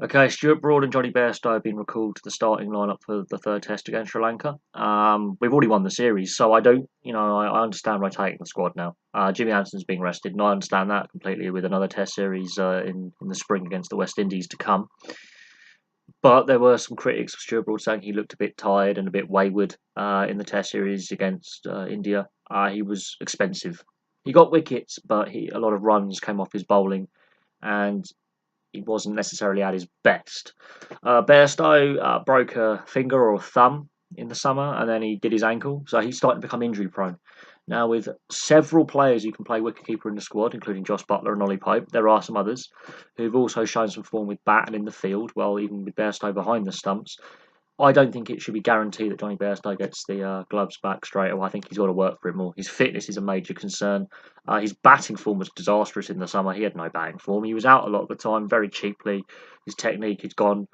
Okay, Stuart Broad and Johnny Bairstow have been recalled to the starting lineup for the third test against Sri Lanka. We've already won the series, so I don't, I understand rotating the squad now. Jimmy Anderson's being rested, and I understand that completely with another test series in the spring against the West Indies to come. But there were some critics of Stuart Broad saying he looked a bit tired and a bit wayward in the test series against India. He was expensive. He got wickets, but a lot of runs came off his bowling, and he wasn't necessarily at his best. Bairstow broke a finger or a thumb in the summer, and then he did his ankle, so he's starting to become injury prone. Now, with several players who can play wicketkeeper in the squad, including Josh Buttler and Ollie Pope, there are some others who've also shown some form with bat and in the field, well, even with Bairstow behind the stumps. I don't think it should be guaranteed that Johnny Bairstow gets the gloves back straight away. I think he's got to work for it more. His fitness is a major concern. His batting form was disastrous in the summer. He had no batting form. He was out a lot of the time, very cheaply. His technique had gone.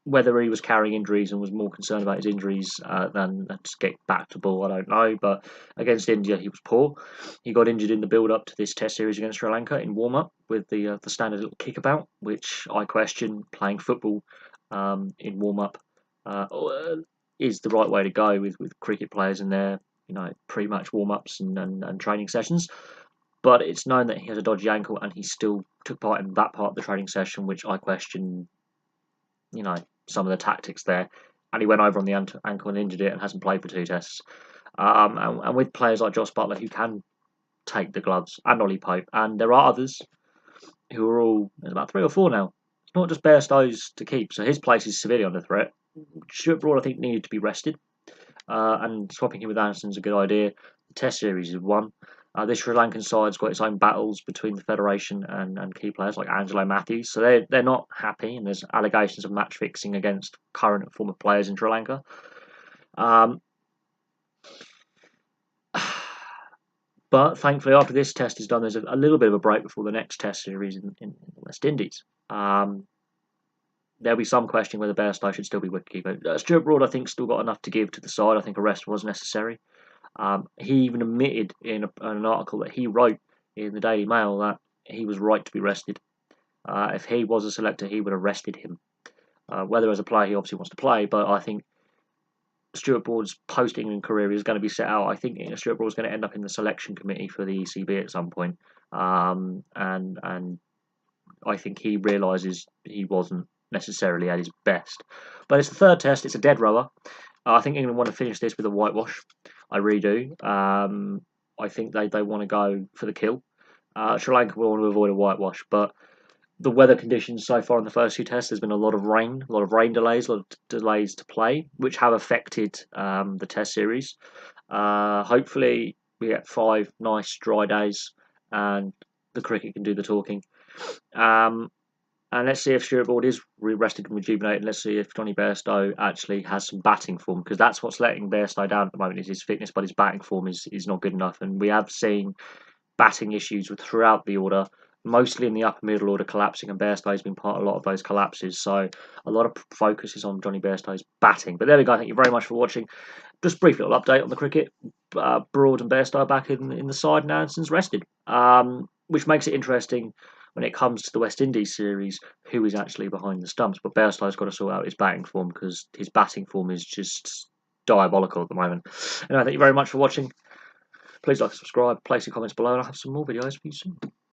Whether he was carrying injuries and was more concerned about his injuries than to get back to ball, I don't know. But against India, he was poor. He got injured in the build-up to this Test series against Sri Lanka in warm-up with the standard little kickabout, which I question playing football in warm-up uh, is the right way to go with cricket players in their pre-match warm-ups and training sessions. But it's known that he has a dodgy ankle, and he still took part in that part of the training session, which I question. Some of the tactics there, and he went over on the ankle and injured it, and hasn't played for two tests. And with players like Josh Buttler who can take the gloves, and Ollie Pope, and there are others who are all there's about three or four now. It's not just Bairstow's to keep, so his place is severely under threat. Stuart Broad, I think, needed to be rested, and swapping him with Anderson's a good idea. The Test series is one. This Sri Lankan side's got its own battles between the federation and key players like Angelo Matthews, so they're not happy, and there's allegations of match fixing against current and former players in Sri Lanka. Um, but thankfully, after this test is done, there's a little bit of a break before the next test series in the West Indies. There'll be some questioning whether Bairstow should still be wicketkeeper. Stuart Broad, I think, still got enough to give to the side. I think a rest was necessary. He even admitted in an article that he wrote in the Daily Mail that he was right to be rested. If he was a selector, he would have rested him. Whether as a player he obviously wants to play, but I think Stuart Broad's post-England career is going to be set out. I think Stuart Broad is going to end up in the selection committee for the ECB at some point, and I think he realises he wasn't necessarily at his best. But it's the third test. It's a dead rubber. I think England want to finish this with a whitewash. I really do. I think they want to go for the kill. Sri Lanka will want to avoid a whitewash, but the weather conditions so far in the first two tests, there's been a lot of rain delays, a lot of delays to play, which have affected the test series. Hopefully, we get 5 nice dry days, and the cricket can do the talking. And let's see if Stuart Broad is rested and rejuvenated. Let's see if Johnny Bairstow actually has some batting form, because that's what's letting Bairstow down at the moment is his fitness, but his batting form is not good enough. And we have seen batting issues throughout the order, mostly in the upper middle order collapsing, and Bairstow has been part of a lot of those collapses. So a lot of focus is on Johnny Bairstow's batting. But there we go. Thank you very much for watching. Just a brief little update on the cricket. Broad and Bairstow back in the side, and Anderson's rested, which makes it interesting when it comes to the West Indies series, who is actually behind the stumps. But Bairstow's got to sort out his batting form, because his batting form is just diabolical at the moment. Anyway, thank you very much for watching. Please like and subscribe, place your comments below, and I'll have some more videos for you soon.